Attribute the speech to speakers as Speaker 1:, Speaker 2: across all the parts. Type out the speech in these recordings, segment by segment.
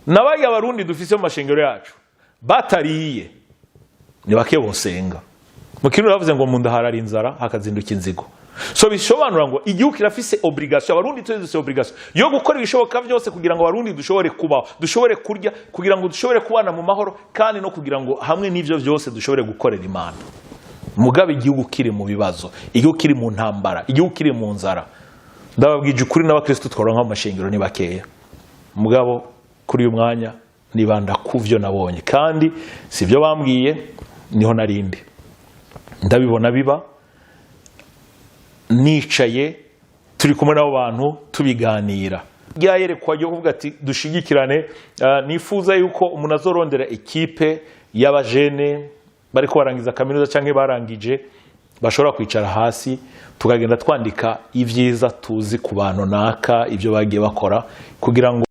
Speaker 1: nabaye abarundi dufise mu mashengero yacu batariye ni bake bosenga mu kintu ravuze ngo munda harari inzara hakazinduka inzigo so bisobanura ngo igihugu kirafise obligation abarundi twese obligation yo gukora ibishoboka byose kugira ngo abarundi dushobore kubaho dushobore kurya kugira ngo dushobore kubana mu mahoro kandi no kugira ngo hamwe n'ivyo byose dushobore gukorera Imana mugabe igihugu kiri mu bibazo igihugu kiri mu ntambara igihugu kiri mu nzara ndababwije ukuri n'abakristo twaronka amashengero ni bakeya mugabo kuri uyu mwanya nibanda kuvyo nabonye kandi sivyo bambwiye niho narindi ndabibona biba nicaye turi kumwe n'abo bantu tubiganira byayerekwa yo kuvuga ati dushigikirane nifuza yuko umuntu azorondera ekipe y'abajene bariko barangiza kaminuza canke barangije bashobora kwicara hasi tukagenda twandika ivyiza tuzi ku bantu naka ibyo bagiye bakora kugira ngo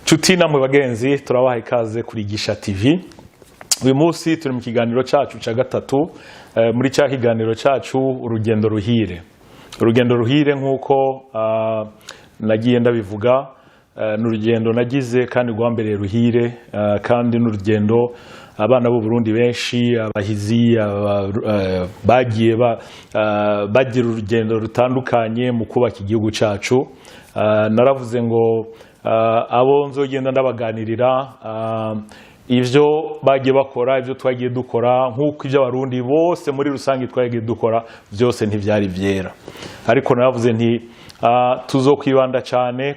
Speaker 1: Chuti namwe bagenzi turabaha ikaze kuri Gisha TV. Uyu munsi turi mu kiganiro cyacu cya gatatu muri cya kiganiro cyacu urugendo ruhire. Urugendo ruhire nkuko nagiye ndabivuga n'urugendo nagize kandi rwambereye ruhire kandi n'urugendo abana b'u Burundi benshi abahizi bagiye bagira urugendo rutandukanye mu kubaka igihugu cyacu. Naravuze ngo abo nzogenda ndabaganirira ivyo bagiye bakora ivyo twagiye dukora nkuko ivyo abarundi bose muri rusangi twagiye dukora byose ntivyari vyera ariko naravuze nti tuzokwibanda cyane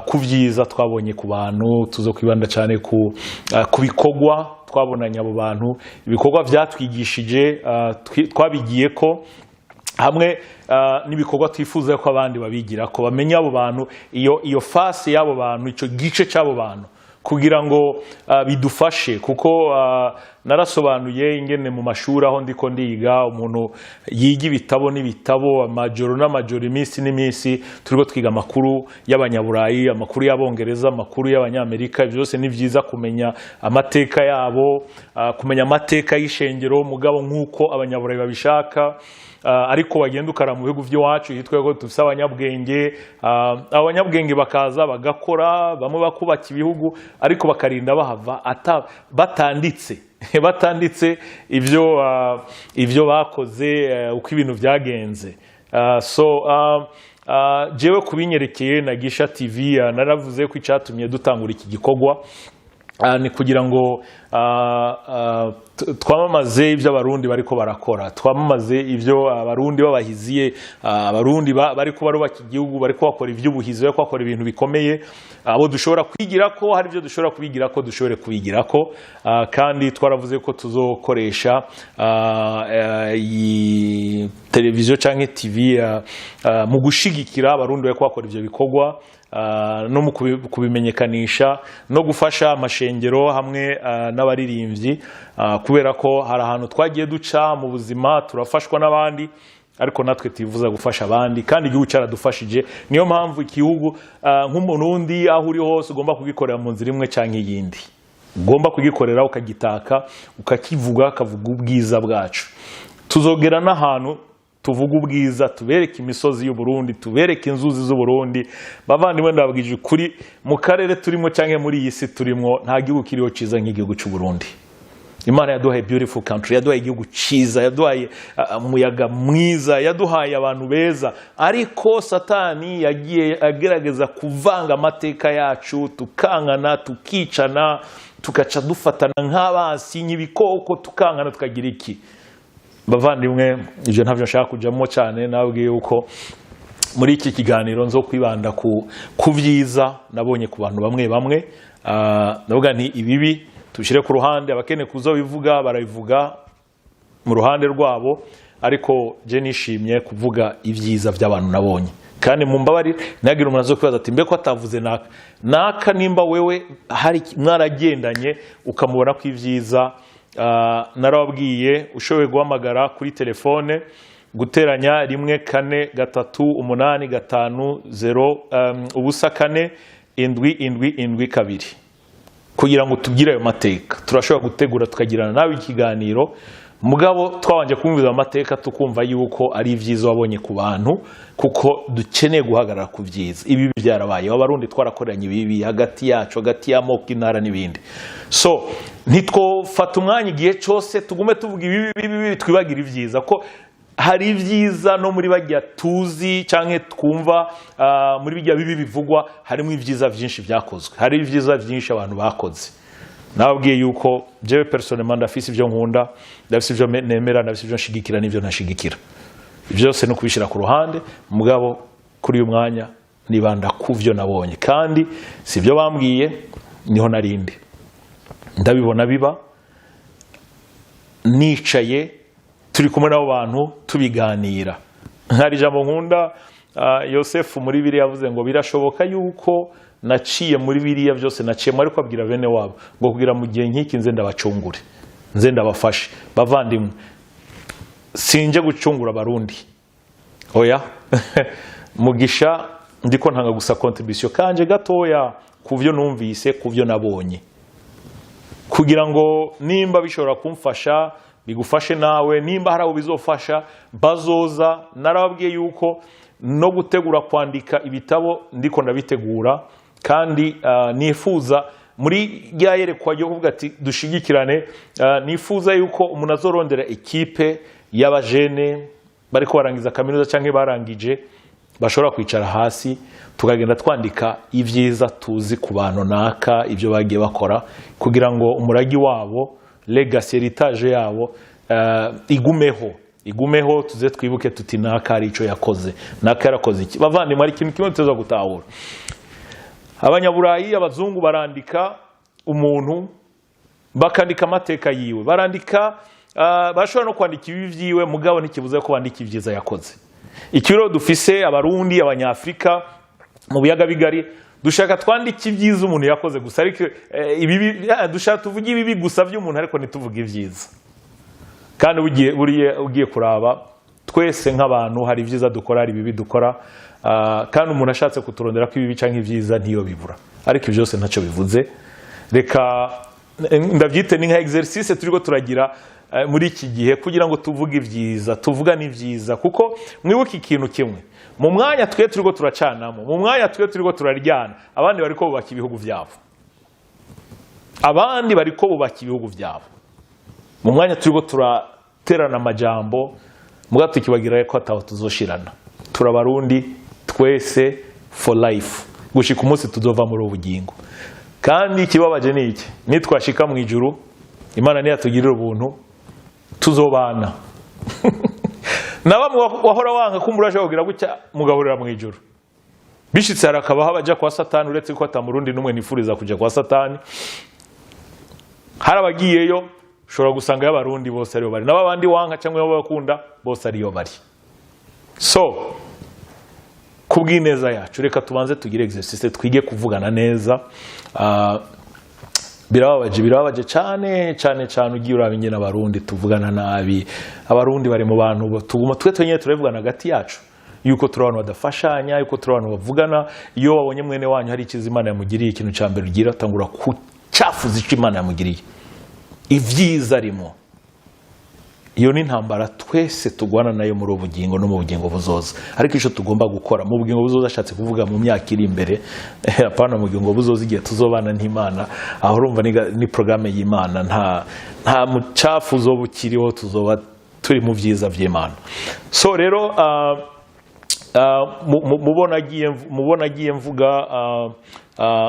Speaker 1: ku vyiza twabonye ku bantu tuzokwibanda cyane ku bikogwa twabonanye abo bantu ibikogwa vyatwigishije twabigiye ko hamwe nibikorwa twifuza ko abandi babigira ko bamenya abo bantu iyo fase yabo bantu ico gice cyabo bantu kugira ngo bidufashe kuko narasobanuye ingene mu mashuri aho ndiko ndiga umuntu yiga ibitabo n'ibitabo amajoro n'amajoro iminsi n'iminsi turiko twiga amakuru y'abanyaburayi amakuru y'abongereza amakuru y'abanyamerika byose ni vyiza kumenya amateka yabo kumenya amateka y'ishengero mugabo nkuko abanyaburayi babishaka ariko bagenda ukara mu bihugu by'iwacu hitwe ko dufise abanyabwenge bakaza bagakora bamwe bakubaka ibihugu ariko bakarinda bahava batanditse ivyo bakoze uko ibintu byagenze jewe kubinyerekeye na Gisha TV naravuze ko icatumye dutangura iki gikorwa ni kugira ngo twamamaze ivyo abarundi bariko barakora twamamaze ivyo abarundi babahiziye abarundi bariko barubaka igihugu bariko bakora ivy'ubuhizi bariko bakora ibintu bikomeye abo dushobora kwigirako hari ivyo dushobora kubigirako dushobore kubigirako kandi twaravuze ko tuzokoresha televiziyo canke TV mu gushigikira abarundi bariko bakora ivyo bikorwa no mu kubimenyekanisha no gufasha amashengero hamwe n'abaririmbyi kubera ko hari ahantu twagiye duca mu buzima turafashwa n'abandi ariko natwe tivuza gufasha abandi kandi igihugu cyaradufashije niyo mpamvu igihugu nk'umurundi aho uri hose ugomba kugikorera mu nzira imwe canke iyindi ugomba kugikorera ukagitaka ukakivuga akavuga ubwiza bwacu tuzogera n'ahantu tuvuga ubwiza tubereke imisozi y'u Burundi tubereke inzuzi z'u Burundi bavandimwe ndababwije kuri mu karere turimo canke muri iyi si turimo nta gihugu kiriho ciza nk'igihugu cy'u Burundi Imana yaduhaye beautiful country yaduhaye igihugu ciza yaduhaye umuyaga mwiza yaduhaye abantu beza ariko satani yagiye agerageza kuvanga amateka yacu tukankana tukicana tugaca dufatana nk'abasi nk'ibikoko tukankana tukagira iki bavandimwe ivyo ntavyo nshaka kujamo cyane nabwiye uko muri iki kiganiro nzo kwibanda ku vyiza nabonye ku bantu bamwe ndavuga nti ibibi tushire ku ruhande abakene kuzobivuga barabivuga mu ruhande rwabo ariko je nishimye kuvuga ivyiza by'abantu nabonye kandi mu mbabari nagira umuntu azo kwibaza ati mbe ko atavuze naka nimba wewe hari mwaragendanye ukamubona ko ivyiza narababwiye ushoboye guhamagara kuri telefone guteranya 1 4 3 8 5 0 ubusa 4 indwi kabiri kugira ngo tubwire ayo mateka. Turashobora gutegura tukagirana nawe ikiganiro, mugabo twabanje kumvira amateka tukumva yuko ari ivyiza wabonye ku bantu, kuko dukeneye guhagarara ku vyiza. Ibi byarabaye, abarundi twarakoranye ibibi hagati yacu, hagati y'amoko, intara n'ibindi. So ntitwofata umwanya igihe cyose tugume tuvuga ibibi twibagira ivyiza, ko hari ivyiza no muri bajya tuzi canke twumva muri bijya bibi bivugwa harimo ivyiza byinshi byakozwe, hari ivyiza byinshi abantu bakoze. Nababwiye yuko jewe personnellement ndafise ivyo nkunda, ndafise ivyo nemera, ndafise ivyo nshigikira n'ivyo ntashigikira. Ivyo byose no kubishira ku ruhande, mugabo kuri uyu mwanya nibanda kuvyo nabonye, kandi sivyo bambwiye, niho narindi ndabibona biba, nicaye turi kumwe n'abo bantu tubiganira. Hari jambo nkunda Yosefu muri Bibiliya yavuze ngo birashoboka yuko naciye muri Bibiliya byose naciyemo, ariko abwira bene wabo ngo kugira mu gihe nk'iki nze ndabacungure, nze ndabafashe. Bavandimwe, sinje gucungura abarundi, oya mugisha ndiko ntanga gusa contribution kanje gatoya kuvyo numvise, kuvyo nabonye, kugira ngo nimba bishobora kumfasha bigufashe nawe, nimba hari abo bizofasha bazoza. Narababwiye yuko no gutegura kwandika ibitabo ndiko ndabitegura, kandi nifuza muri rya yerekwa ryo kuvuga ati dushigikirane, nifuza yuko umuntu azorondera ekipe y'abajene bariko barangiza kaminuza canke barangije, bashobora kwicara hasi tukagenda twandika ivyiza tuzi ku bantu naka, ivyo bagiye bakora, kugira ngo umuragi wabo, legacy, heritage yabo igumeho, tuze twibuke tuti naka ari ico yakoze, naka yarakoze iki. Bavandimwe, ari ikintu kimwe tuteza gutahura. Abanyaburayi, abazungu barandika umuntu, bakandika amateka yiwe, barandika bashobora no kwandika ibi vyiwe, mugabo ntikibuze ko bandika ivyiza yakoze. Ikiro dufise abarundi, abanyafrika mu biyaga bigari, dushaka twandika ivyiza umuntu yakoze gusa, ariko ibibi dushaka tuvuge ibibi gusa vy'umuntu, ariko ntituvuge ivyiza. Kandi ugiye kuraba twese nk'abantu hari ivyiza dukora, hari ibibi dukora, kandi umuntu ashatse kuturondera ko ibibi canke ivyiza ntiyo bibura, ariko ivyo byose ntacyo bivuze. Reka ndavyite ni nka exercice turiko turagira muri iki gihe, kugira ngo tuvuge ivyiza, tuvugane ivyiza, kuko mwibuke ikintu kimwe: mu mwanya twe turiko turacanamo, mu mwanya twe turiko turaryana, abandi bariko bubaka ibihugu vyabo, abandi bariko bubaka ibihugu vyabo. Mu mwanya turiko turaterana amajambo, muga tukibagira ko ataho tuzoshirana. Turabarundi twese for life, gushika umunsi tuzova muri ubugingo. Kandi kibabaje niki, nitwashika mu ijuru, Imana niyatugirira ubuntu, tuzobana. Nabamwe wahora wanga kumbura kugira gutya mugahurira mu ijuru. Bishitse harakabaho abaja kwa Satani, uretse ko atamurundi numwe nifuriza kuja kwa Satani. Harabagiyeyo ushobora gusanga y'abarundi bose ariyo bari, n'abandi wanka cyangwa y'abakunda bose ariyo bari. So kubw'ineza yacu, reka tubanze tugire exercice, twige kuvugana neza. Birababaje cyane ugiye urabinye n'abarundi tuvugana nabi. Abarundi bari mu bantu tuguma twe twenyine turevugana hagati yacu, yuko turi abantu badafashanya, yuko turi abantu bavugana. Iyo wabonye mwene wanyu hari ikiza Imana yamugiriye, ikintu cya mbere ugira tangura kucafuza icyo Imana yamugiriye, ivyiza arimo. Iyo ni intambara twese tugwana nayo muri ubugingo no mu bugingo buzoza. Ariko ico tugomba gukora mu bugingo buzoza, ashatse kuvuga mu myaka iri imbere, apana mu bugingo buzoza igihe tuzobana n'Imana, aho urumva ni programme y'Imana, nta mucafu uzobukiriho, tuzoba turi mu vyiza vy'Imana. So rero mubona agiye mvuga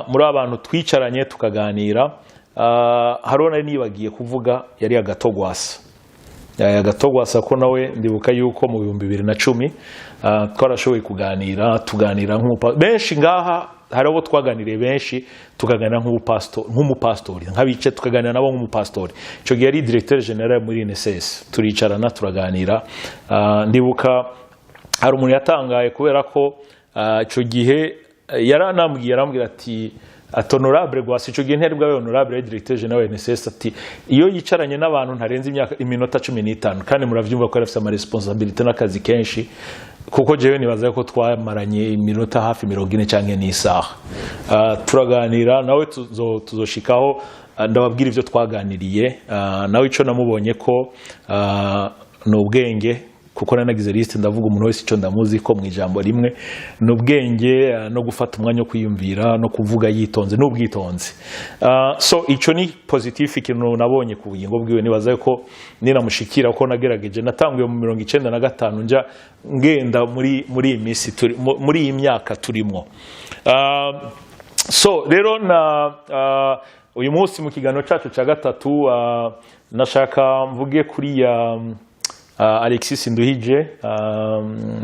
Speaker 1: muri abantu twicaranye tukaganira, harona nibagiye kuvuga yari Agatogwasa. Agatogwasa ko nawe ndibuka yuko mu 2010 twarashoboye tuganira benshi ngaha, hari abo twaganiriye benshi, tukaganira nk'umupastori, nk'abice tukaganira nabo nk'umupastori. Ico gihe yari directeur general muri NSS, turicarana turaganira. Ndibuka hari umuntu yatangaye kubera ko ico gihe yarambwira ati honorable gwasi ico gihe nterwa honorable directeur general wa NSS ati iyo yicaranye n'abantu ntarenze imyaka iminota 15 kandi muravyumva ko afite ama responsibility n'akazi kenshi kuko jewe nibaza ko twamaranye iminota hafi 40 canke n'isaha turaganira nawe tuzoshikaho ndababwira ivyo twaganiriye nawe ico namubonye ko no ubwenge kuko nanagize liste ndavuga umuntu wese ico ndamuzi ko mu ijambo rimwe no ubwenge no gufata umwanya wo kwiyumvira no kuvuga yitonze n'ubwitonze so ico ni positive ikintu nabonye ku bugingo bwiwe nibaza ko ninamushikira ko nagerageje natanguye mu 95 nja ngenda muri imisi muri imyaka turimo so rero na uyu munsi mu kiganiro cyacu cya gatatu nashaka mvuge kuri ya Alexis Sinduhije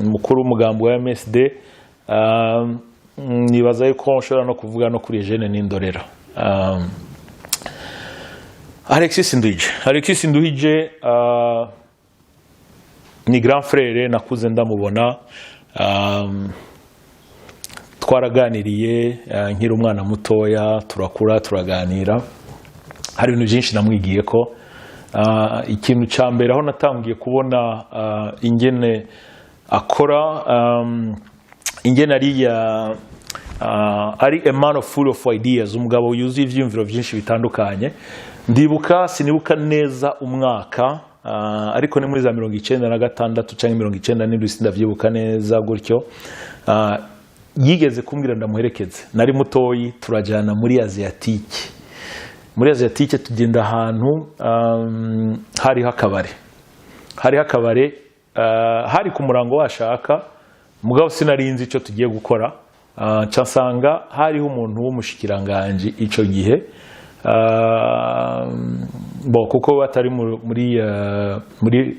Speaker 1: mukuru w'umugambi wa MSD nibaza ko nshobora no kuvuga no kuri Eugène Nindorera Alexis Sinduhije ni grand frère nakuze ndamubona twaraganiriye nkiri umwana mutoya turakura turaganira hari ibintu byinshi namwigiye ko ikintu cyambere aho natangiye kubona ingene akora ingene ari a man of full of ideas umugabo yuzuye ivyumviro byinshi bitandukanye sinibuka neza umwaka ariko ni muri za 96 cyangwa 97 sindavyibuka neza gutyo yigeze kumbwira ndamuherekeze nari mutoyi turajana muri Asiatique tugenda ahantu hari hakabare hari ku murango washaka mugabo sinarinzi ico tugiye gukora cyasanga hariho umuntu w'umushikiranganje ico gihe kuko batari muri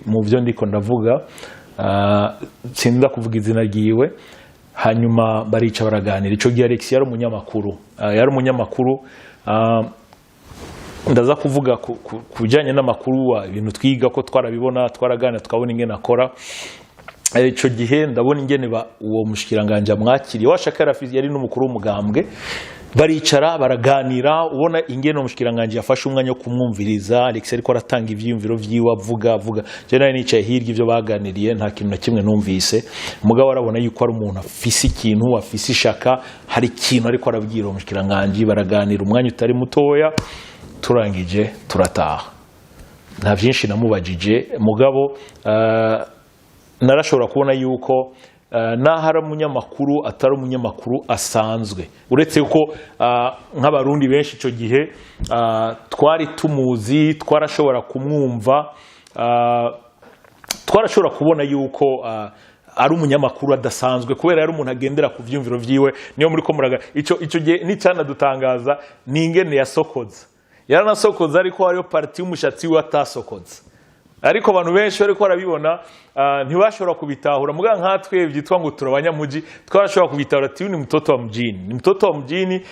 Speaker 1: mu byo ndiko ndavuga sinza kuvuga izina ryiwe hanyuma barica baraganira ico gihe Alexis yari umunyamakuru ndaza kuvuga kujanye n'amakuru ibintu twiga ko twarabibona twaraganira tukabona ingene akora ico gihe ndabona ingene uwo mushikiranganje amwakiriye washaka yari n'umukuru w'umugambwe baricara baraganira ubona ingene umushikiranganje yafashe umwanya wo kumwumviriza Alexis ariko aratanga ivyiyumviro vyiwe avuga je nayo nicaye hirya ivyo baganiriye nta kintu na kimwe numvise mugabo arabona yuko ari umuntu afise ikintu afise ishaka hari ikintu ariko arabwira umushikiranganje baraganira umwanya utari mutoya turangije turataha nta vyinshi namubajije mugabo narashobora kubona yuko nahara umunyamakuru atari umunyamakuru asanzwe uretse ko nk'abarundi benshi ico gihe twari tumuzi twarashobora kumwumva twarashobora kubona yuko ari umunyamakuru adasanzwe kubera yari umuntu agendera ku vyumviro vyiwe niyo muri ko muraga ico gihe nicana dutangaza ni ingene yasokoza yaranasokoza ariko hariyo parti y'umushatsi we atasokoza ariko abantu benshi bariko barabibona ntibashobora kubitahura muga nkatwe byitwa ngo turabanyamuji twarashobora kubitahura ati ni mtoto wa mjini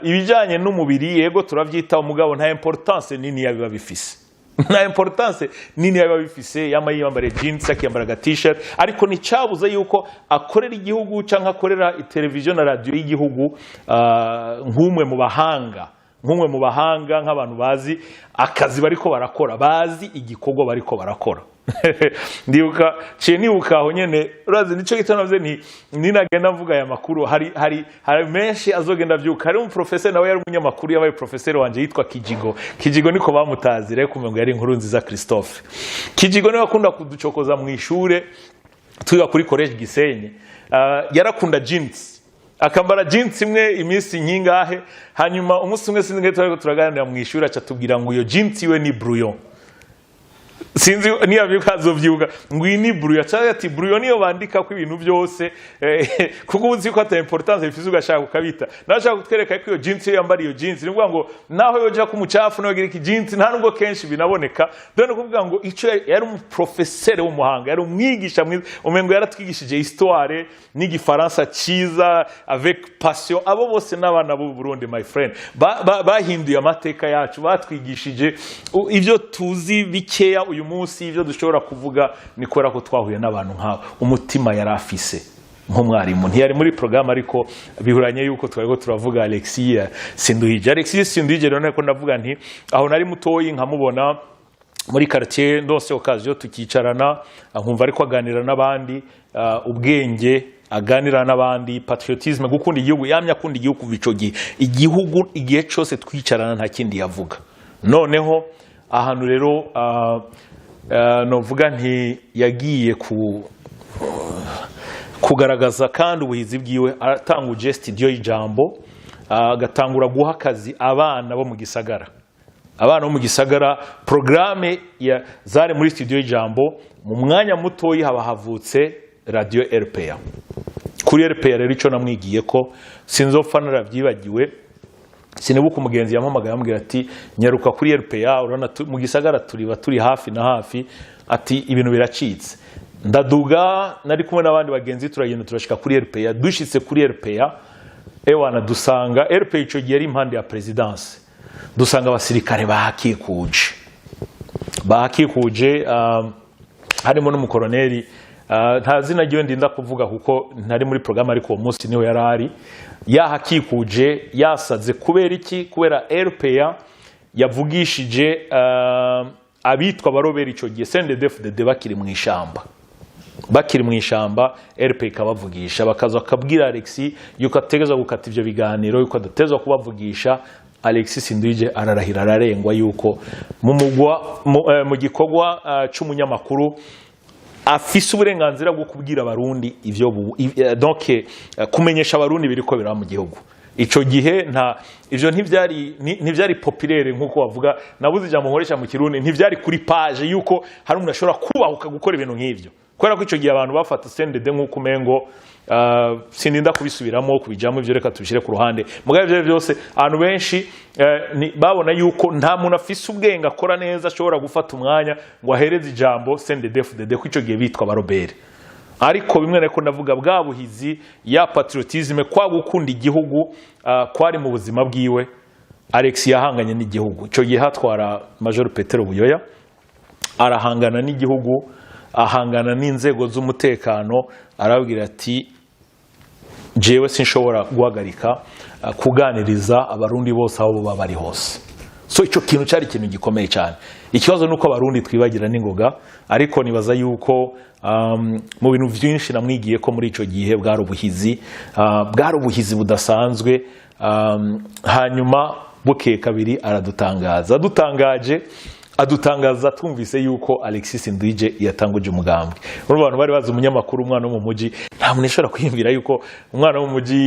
Speaker 1: ibijanye n'umubiri yego turavyita umugabo nta importance nini yabiba bifise yama yambare jeans akiyambara t-shirt ariko ni cabuza yuko akorera igihugu canka akorera televiziyo na radio y'igihugu nk'umwe mu bahanga nk'abantu bazi akazi bariko barakora bazi igikorwa bariko barakora nibuka aho nyene urazi nico gitanavuze ninagenda mvuga aya makuru hari menshi azogenda vyuka hari umuprofesseur nawe yari umunyamakuru yabaye professeur wanje yitwa Kijigo niko bamutazire kumengo yari inkuru nziza Christophe Kijigo niwe akunda kuducokoza mu ishure twiga kuri college Gisenyi yarakunda jeans akambara jeans imwe iminsi nyingahe hanyuma umunsi umwe sinzi turaganira mu ishuri acatubwira ngo iyo jeans iwe ni brouillon sinzi niya bikazo vyuga ngo ini brouillon cyangwa brouillon niyo bandika ko ibintu byose kuko uzi ko ata importance bifise ugashaka ukabita nashaka kutwereka ko iyo jeans yambara iyo jeans ni ngo naho yoja ku mucafu no gira iki jeans nta nubwo kenshi binaboneka dore kuvuga ngo ico yari umu professeur w'umuhanga yari umwigisha mwiza umengo yaratwigishije histoire n'igifaransa ciza avec passion abo bose n'abana b'u Burundi my friend bahinduye amateka yacu batwigishije ivyo tuzi bikeya uyu munsi ivyo dushobora kuvuga nikora ko twahuye n'abantu nk'abo umutima yarafise nk'umwarimu ntiyari muri programme ariko bihuranye yuko twari turavuga Alexis Sinduhije rero nako ndavuga nti aho nari mutoyi nkamubona muri quartier ndose occasion tukicarana nkumva ariko aganira n'abandi ubwenge aganira n'abandi patriotisme gukunda igihugu yamya akunda igihugu kuva ico gihe igihugu igihe cyose twicarana nta kindi yavuga noneho ahantu rero novuga nti yagiye kugaragaza kandi ubuhizi bwiwe atanguje studio y'ijambo agatangura guha akazi abana bo mu gisagara programme ya zari muri studio y'ijambo mu mwanya mutoyi haba havutse radio RPA kuri RPA rero ico namwigiye ko sinzopfa naravyibagiwe sinibuka umugenzi yampamagaye ambwira ati nyaruka kuri RPA urana mu gisagara turi hafi na hafi ati ibintu biracitse ndaduga nari kumwe n'abandi bagenzi turagenda turashika kuri RPA dushitse kuri RPA ewana dusanga RPA ico gihe ari impande ya presidence dusanga abasirikare bahakikuje harimo n'umukoroneri nta zina ryo ndinda kuvuga kuko ntari muri programme ariko uwo munsi niwe yarari yahakikuje yasaze kubera iki kubera RPA yavugishije abitwa barobera ico gihe CNDD-FDD bakiri mu ishamba RPA ikabavugisha bakaza akabwira Alexis yuko ategeza gukata ivyo biganiro yuko adatezwa kubavugisha Alexis Sinduhije ararahira ararengwa yuko mu gikorwa c'umunyamakuru afise uburenganzira bwo kubwira abarundi ivyo donc kumenyesha abarundi biriko biraba mu gihugu ico gihe ivyo ntivyari populaire nkuko bavuga nabuze ijambo nkoresha mu kirundi ntivyari kuri page yuko hari umuntu ashobora kubahuka gukora ibintu nk'ivyo kubera ko ico gihe abantu bafata CNDD nkuko umengo sindinda kubisubiramo kubijamo ivyo reka tubishire ku ruhande mugabe ivyo byose abantu benshi babona yuko nta muntu afise ubwenga akora neza ashobora gufata umwanya ngo ahereze ijambo CNDD-FDD ko ico gihe bitwa barobere ariko bimwe nako ndavuga bwa buhizi ya patriotisme kwa gukunda igihugu kwari mu buzima bwiwe Alexis yahanganye n'igihugu ico gihe hatwara Major Petero Buyoya arahangana n'igihugu ahangana n'inzego z'umutekano arabwira ati jewe sinshobora guhagarika kuganiriza abarundi bose aho baba bari hose so ico kintu cyari ikintu gikomeye cyane ikibazo nuko abarundi twibagira n'ingoga ariko nibaza yuko mu bintu byinshi namwigiye ko muri ico gihe bwari ubuhizi budasanzwe hanyuma bukeye kabiri adutangaza twumvise yuko Alexis Sinduhije yatanguje umugambwe abantu bari bazi umunyamakuru umwana wo mu muji nta muntu ashobora kwiyumvira yuko umwana wo mu muji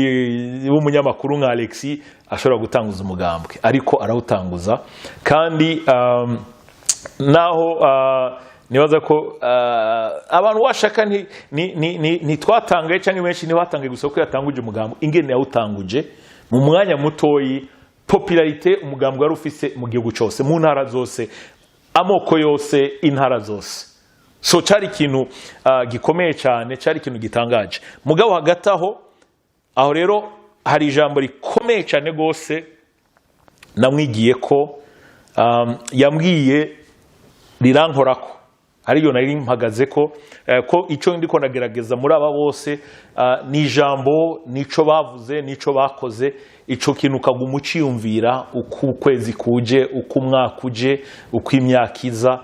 Speaker 1: w'umunyamakuru nka Alexis ashobora gutanguza umugambwe ariko arawutanguza kandi naho nibaza ko abantu washaka ntitwatangaye cyangwa benshi ntibatangaye gusa ko yatanguje umugambwe ingene yawutanguje mu mwanya mutoyi popularité umugambwe wari ufise mu gihugu cyose mu ntara zose amoko yose intara zose so cyari ikintu gikomeye cyane cyari ikintu gitangaje mugabo hagati aho rero hari ijambo rikomeye cyane gose namwigiye ko yambwiye rirankorako hariyo nari mpagaze ko ico ndiko nagerageza muri aba bose ni ijambo nico bavuze nico bakoze ico kintu kaguma uciyumvira uko ukwezi kuje uko umwaka uje uko imyaka iza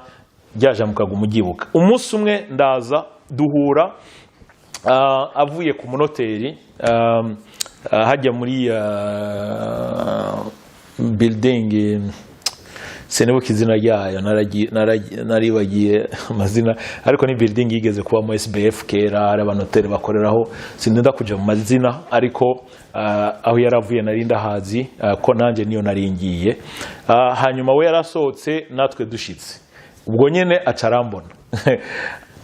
Speaker 1: ryaje mukaguma ugibuka umunsi umwe ndaza duhura avuye ku munoteri hajya muri building senibuka izina ryayo naribagiye amazina ariko ni building yigeze kuba mu SBF kera hari abanoteri bakoreraho sindenda kuja mu mazina ariko aho yaravuye nari ndahazi ko nanje niyo naringiye hanyuma we yarasohotse natwe dushitse ubwo nyene acarambona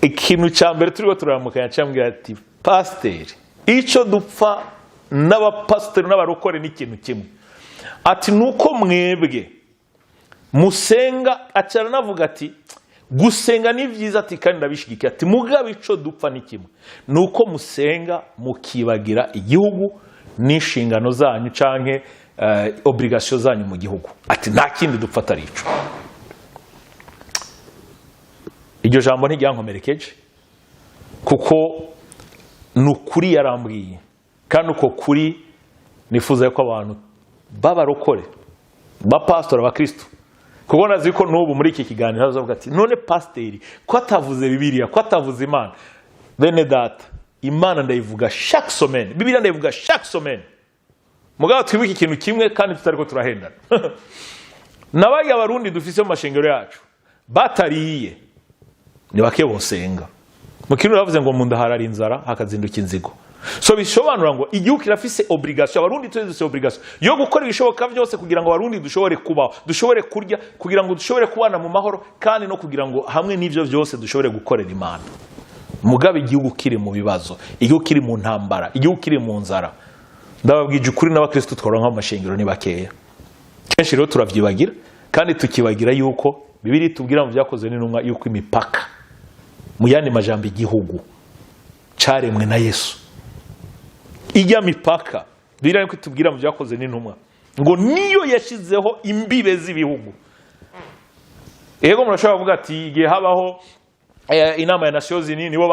Speaker 1: ikintu cyambere turiho turamukanya cyambwira ati pasteur ico dupfa n'abapasteur n'abarokore n'ikintu kimwe ati nuko mwebwe musenga acara navuga ati gusenga ni byiza ati kandi ndabishigikiye ati mugabe ico dupfa ni kimwe nuko musenga mukibagira igihugu n'inshingano zanyu canke obligation zanyu mu gihugu ati nta kindi dupfa atari ico iryo jambo ntiryankomerekeje kuko nukuri yarambwiye kandi uko kuri nifuza ko abantu babarokore ba pastor abakristo kuko nazi ko n'ubu muri iki kiganiro hazavuga ati none pasteri ko atavuze Bibiliya ko atavuze Imana bene data Imana ndayivuga chaque semaine Bibiliya ndayivuga chaque semaine mugabo twibuke ikintu kimwe kandi tutariko turahendana nabaye abarundi dufise mu mashengero yacu batariye ni bake bosenga mu kintu bavuze ngo munda harari inzara hakazinduka inzigo so bisobanura ngo igihugu kirafise obligation abarundi twese obligation yo gukora ibishoboka byose kugira ngo abarundi dushobore kubaho dushobore kurya kugira ngo dushobore kubana mu mahoro kandi no kugira ngo hamwe n'ivyo byose dushobore gukorera Imana mugabe igihugu kiri mu bibazo igihugu kiri mu ntambara igihugu kiri mu nzara ndababwije ukuri n'abakristo tworonka mu mashengero ni bakeya kenshi rero turavyibagira kandi tukibagira yuko Bibiri tubwira mu byakozwe n'intumwa yuko imipaka mu yandi majambo igihugu caremwe na Yesu ijya mipaka Bibiri yuko tubwira mu byakozwe n'intumwa ngo niyo yashizeho imbibe z'ibihugu ego murashobora kuvuga ati igihe habaho inama ya Nations Unies nibo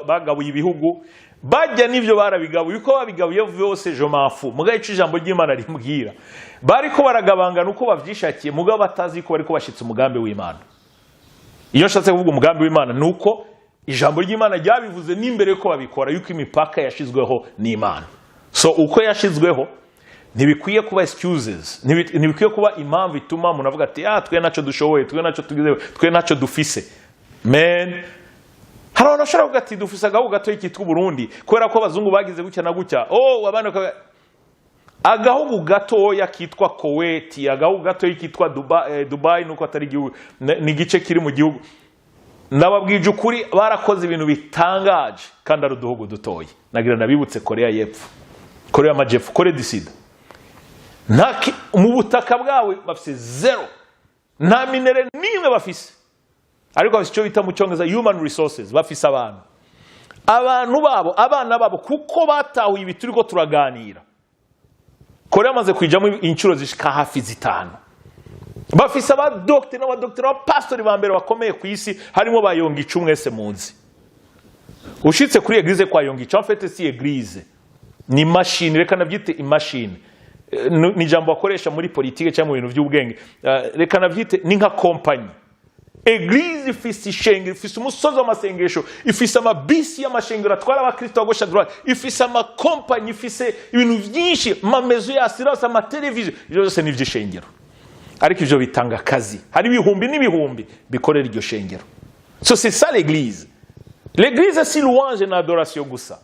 Speaker 1: bagabuye ibihugu bajya n'ivyo barabigabuye uko babigabuye vyose je m'enfou mugaye ijambo ry'Imana rimbwira bariko baragabangana uko bavyishakiye mugabo batazi ko bariko bashitse umugambi w'Imana iyo nshatse kuvuga umugambi w'Imana nuko ijambo ry'Imana ryabivuze n'imbere ko babikora yuko imipaka yashizweho n'Imana so uko yashizweho ntibikwiye kuba excuses ntibikwiye kuba impamvu ituma umuntu avuga ati twe naco dushoboye twe naco tugize twe naco dufise men harano nashara kugati dufise agahugu gato y'ikitwa Burundi kubera ko abazungu bagize gutya na gutya abana agahugu gato yakitwa Kuwait agahugu gato y'ikitwa Dubai nuko atari gihugu ni gice kiri mu gihugu nababwije ukuri barakoze ibintu bitangaje kandi ari uduhugu dutoye nagira nabibutse Korea y'Epfo Korea y'Amajepfo Korea du Sud mu butaka bwawe bafise zero nta minere nimwe bafise ariko icyo bita mu cyongereza human resources bafise abantu babo abana babo kuko batahuye ibituriko turaganira Korea amaze kwijamo inshuro zishika hafi 5 bafise abadoktori n'abadoktori abapastori ba mbere bakomeye ku isi harimo bayonga icumwese muzi ushitse kuri eglise kwa yonga icyo mfete si eglise ni machine reka navyite imashine ni jambo bakoresha muri politike cyangwa mu bintu by'ubwenge reka navyite ni nka company Eglise ifise ishengero ifise umusozi w'amasengesho ifise amabisi y'amashengero atwara abakristo bagosha droite ifise amakompanyi ifise ibintu byinshi amamezo ya assurance amateleviziyo ibyo byose ni ivy'ishengero ariko ivyo bitanga akazi hari ibihumbi n'ibihumbi bikorera iryo shengero so c'est ça l'église si louange na adoration gusa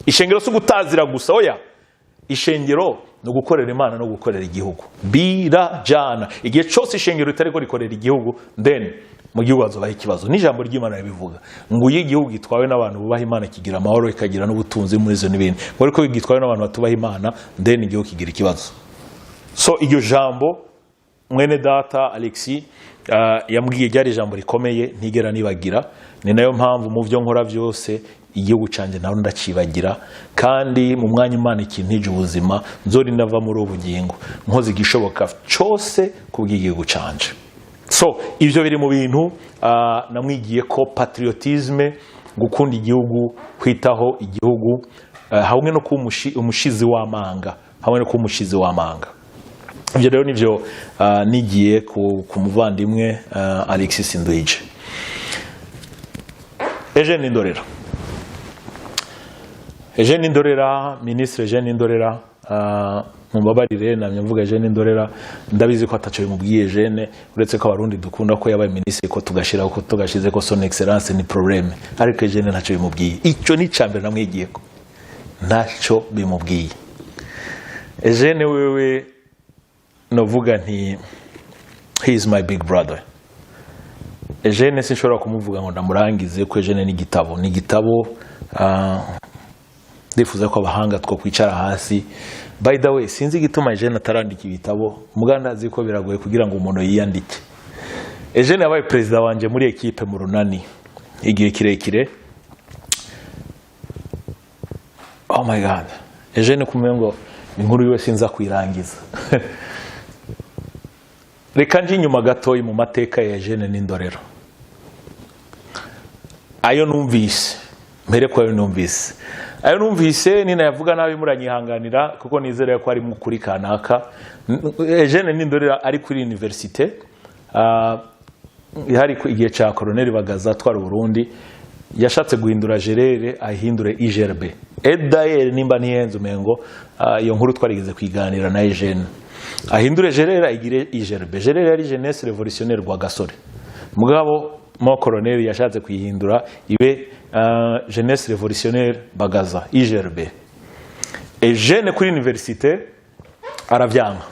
Speaker 1: ishengero so gutazira gusa oya ishengero no gukorera Imana no gukorera igihugu birajana igihe cyose ishengero ritariko rikorera igihugu then mu gihugu hazobaho ikibazo n'ijambo ry'Imana ribivuga ngo igihugu gitwawe n'abantu bubaha Imana kigira amahoro ikagira n'ubutunzi muri zo n'ibindi ariko gitwawe n'abantu batubaha Imana then igihugu kigira ikibazo so iryo jambo mwene data Alexis yambwiye ryari jambo rikomeye ntigera nibagira ni nayo mpamvu mu byo nkora byose igihugu canje naho ndacibagira kandi mu mwanya Imana ikintije ubuzima nzori ndava muri ubugingo nkoze igishoboka cyose kubw'igihugu canje so ivyo biri mu bintu namwigiye ko patriotisme gukunda igihugu kwitaho igihugu hamwe no umushizi w'amanga ivyo rero nivyo nigiye ku muvandimwe Alexis Sinduhije Eugène Nindorera Ministre Eugène Nindorera mumbabarire namye mvuga Eugène Nindorera ndabizi ko ataco bimubwiye Eugène uretse ko abarundi dukunda ko yabaye ministre ko tugashira ko tugashize ko son excellence ni problème ariko Eugène ntaco bimubwiye ico ni cambere namwigiye ko ntaco bimubwiye Eugène wewe novuga nti he is my big brother Eugène sinshobora kumuvuga ngo ndamurangize ko Eugène ni igitabo ndifuza ko abahanga two kwicara hasi by the way sinzi gituma Eugène atarandika ibitabo muganda azi ko biragoye kugira ngo umuntu yiyandike Eugène yabaye president wanje muri equipe mu runani igihe kirekire oh my god Eugène kumengo inkuru yiwe sinza kwirangiza reka nje nyuma gatoyi mu mateka ya Eugène Nindorera ayo numvise mbere ko numvise ayo numvise nina yavuga nabi muranyihanganira kuko nizere ko ari mu kuri kanaka. Eugène Nindorera ari kuri université ihari ku igihe ca Colonel Bagaza twara Burundi yashatse guhindura gerere ahindure IGRB. D'ailleurs nimba niyenze umengo iyo nkuru twarigeze kwiganira na Eugène ahindure gerere igire IGRB. Gerere yari jeunesse révolutionnaire rwa Gasore mugabo mo Colonel yashatse kwihindura ibe jeunesse révolutionnaire Bagaza IGRB. Eugène kuri université aravyanga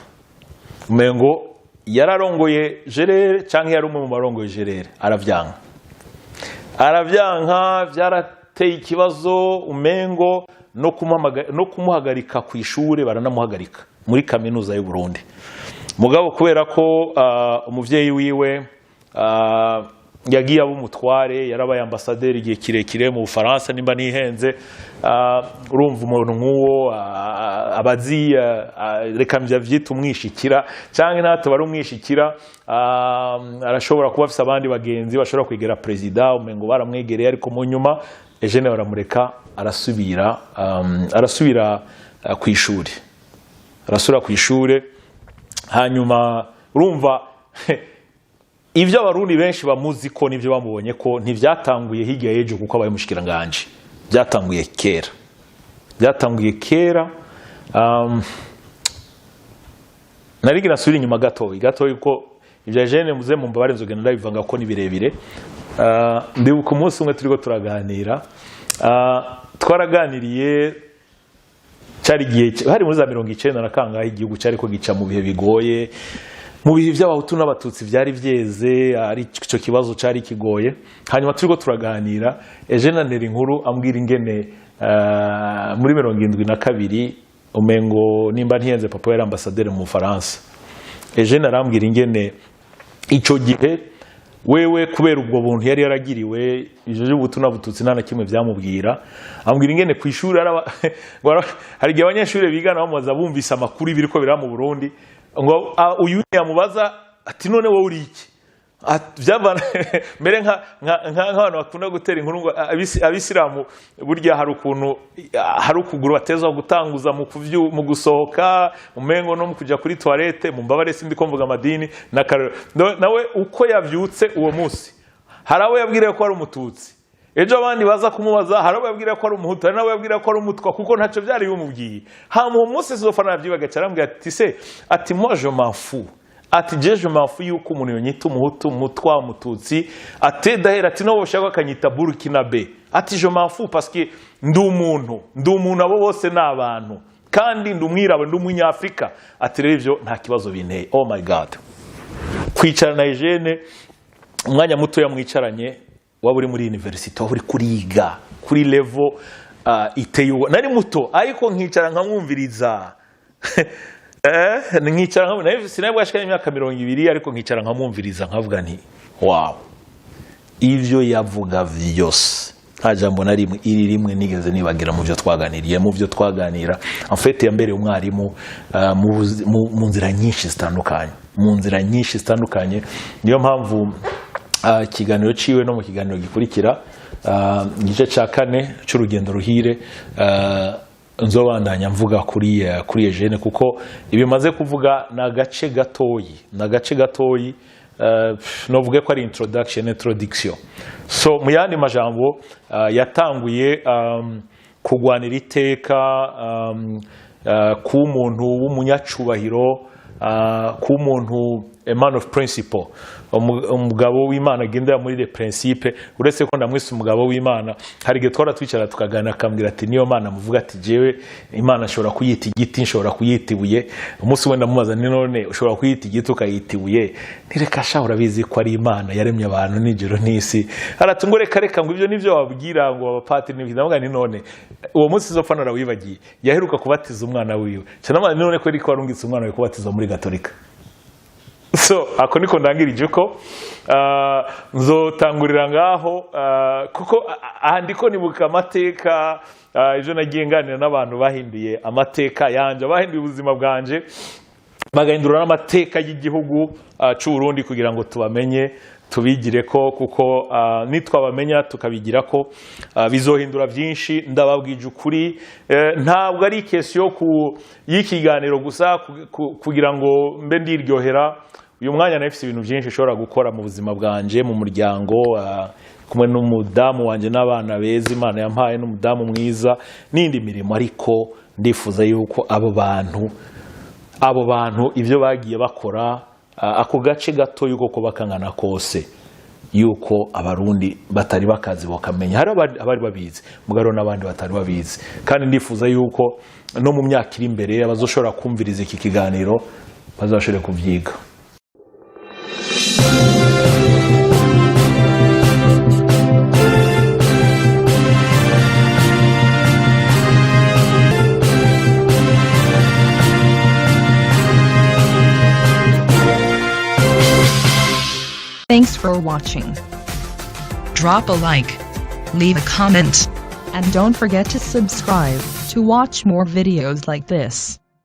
Speaker 1: umengo yararongoye gerere canke yari umwe mu marongoye gerere aravyanka vyarateye ikibazo umengo no kumuhagarika ku ishure baranamuhagarika muri kaminuza y'u Burundi mugabo kubera ko umuvyeyi wiwe yagiye abumutware yarabaye ambassadeur igihe kirekire mu Bufaransa nimba nihenze urumva umuntu nk'uwo abazi reka mvyita umwishikira canke nato bari umwishikira arashobora kuba afise abandi bagenzi bashobora kwegera president umengo baramwegereye ariko mu nyuma Eugène baramureka arasubira kw'ishure hanyuma urumva ivyo abarundi benshi bamuzi ko nivyo bamubonye ko ntivyatanguye hirya y'ejo kuko abaye mushikiranganje byatanguye kera narigi nasubira inyuma gatoyi ko ivyo Eugène muze mu mbabare nzogenda ndabivanga ko ni birebire. Ndibuka umunsi umwe turiko turaganira twaraganiriye cyari gihe hari muri za 90 na kangahe igihugu cyari ko gica mu bihe bigoye mu bihe by'abahutu n'abatutsi byari vyeze ari cyo kibazo cyari kigoye hanyuma turiko turaganira Eugène antera inkuru ambwira ingene muri 72 umengo nimba ntiyenze papa yari ambassadeur mu Faransa. Eugène arambwira ingene ico gihe wewe kubera ubwo buntu yari yaragiriwe ije y'ubutu n'abututsi nana kimwe byamubwira ambwira ingene ku ishuri hari gihe abanyeshuri bigana bamubaza bumvise amakuru ibiriko bira mu Burundi ngo uyu yamubaza ati none wowe uri iki byabana mere nk'abantu bakunda gutera inkuru ngo abisilamu burya hari ukuguru bateza gutanguza mu gusohoka umengo no mu kuja kuri toilette mu mbabare sindi ko mvuga amadini nawe uko yavyutse uwo munsi harawe yabwire ko ari umututsi ejo abandi baza kumubaza harawe yabwire ko ari umuhutu nawe yabwire ko ari umutwa kuko ntaco byari bimubwiye mu munsi zofana byibaga cyarambwira ati se ati moi je m'en fous ati je m'en fous yuko umuntu yonyita umuhutu mutwa umututsi ati dahera ati no boshaka akanyita Burkinabe ati je m'en fous parce que ndi umuntu abo bose n'abantu kandi ndi umwirabo ndi umunyafrika ati revyo nta kibazo binteye. Oh my god, kwicara na Eugène umwanya muto yamwicaranye waburi muri university waburi kuriga kuri level iteye nari muto ariko nkicara nkamwumviriza nkicara nkamwe sinabwo ashikanye imyaka 20 ariko nkicara nkamwumviriza nkavuga nti wow ivyo yavuga vyose nta jambo na rimwe iri rimwe nigeze nibagira mu byo twaganira en fait yambere umwarimu mu nzira nyinshi zitandukanye niyo mpamvu ikiganiro ciwe no mu kiganiro gikurikira igice ca 4 c'urugendo ruhire nzobandanya mvuga kuri Eugène kuko ibimaze kuvuga na gace gatoyi novuge ko ari introduction. So mu yandi majambo yatanguye kugwanira iteka ku muntu w'umunyacubahiro ku muntu a man of principle umugabo w'Imana agendera muri les principes uretse ko ndamwise umugabo w'Imana hari gihe twara twicara tukagana akambwira ati niyo Mana muvuga ati jewe Imana ashobora kuyita igiti nshobora kuyita ibuye umunsi wenda mumaza ni none ushobora kuyita igiti ukayita ibuye ntireka sha urabizi ko ari Imana yaremye abantu n'ijoro n'isi aratungore kareka ngo ibyo nivyo wabwira ngo abapatiri n'ibyo ni none uwo munsi zopfa narawibagiye yaheruka kubatiza umwana wiwe cyane none ko ariko warungitse umwana we kubatiza muri Gatolika. So ako niko ndangirije ko nzotangurira ngaho kuko andiko nibuka amateka ejo nagiye nganira n'abantu bahinduye amateka yanje bahinduye ubuzima bwanje bagahindura n'amateka y'igihugu cy'u Burundi kugira ngo tubamenye tubigire ko kuko nitwabamenya tukabigira ko bizohindura byinshi. Ndababwije ukuri, ntabwo ari ikesiyo y'ikiganiro gusa kugira ngo mbe ndiryohera. Uyu mwanya nafite ibintu byinshi ushobora gukora mu buzima bwanje, mu muryango, kumwe n'umudamu wanje n'abana beza Imana yampaye, n'umudamu mwiza n'indi mirimo, ariko ndifuza yuko abo bantu ibyo bagiye bakora, ako gace gato yuko ko bakangana kose, yuko abarundi batari bakazi bakamenya. Hari abari babizi mugaro n'abandi batari babizi, kandi ndifuza yuko no mu myaka iri imbere abazoshobora kumviriza iki kiganiro bazashobore kuvyiga.
Speaker 2: Thanks for watching. Drop a like, leave a comment, and don't forget to subscribe to watch more videos like this.